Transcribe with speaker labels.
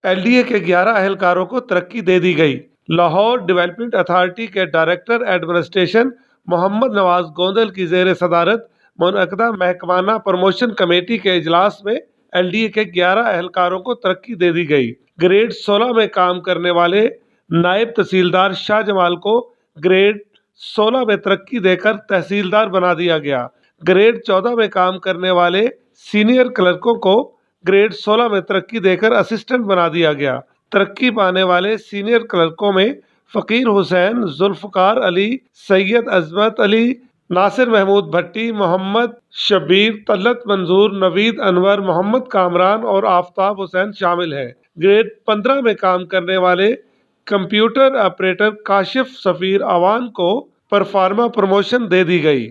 Speaker 1: LDA کے 11 اہلکاروں کو ترقی دے دی گئی۔ لاہور ڈیولپمنٹ اتھارٹی کے ڈائریکٹر ایڈمنسٹریشن محمد نواز گوندل کی زیر صدارت منعقدہ محکمانہ پروموشن کمیٹی کے اجلاس میں LDA کے 11 اہلکاروں کو ترقی دے دی گئی۔ گریڈ 16 میں کام کرنے والے نائب تحصیلدار شاہ جمال کو گریڈ 16 میں ترقی دے کر تحصیلدار بنا دیا گیا۔ گریڈ 14 میں کام کرنے والے سینئر کلرکوں کو گریڈ 16 میں ترقی دے کر اسسٹنٹ بنا دیا گیا۔ ترقی پانے والے سینئر کلرکوں میں فقیر حسین، ذوالفقار علی، سید عظمت علی، ناصر محمود بھٹی، محمد شبیر، طلعت منظور، نوید انور، محمد کامران اور آفتاب حسین شامل ہیں۔ گریڈ 15 میں کام کرنے والے کمپیوٹر آپریٹر کاشف سفیر اعوان کو پرفارما پروموشن دے دی گئی۔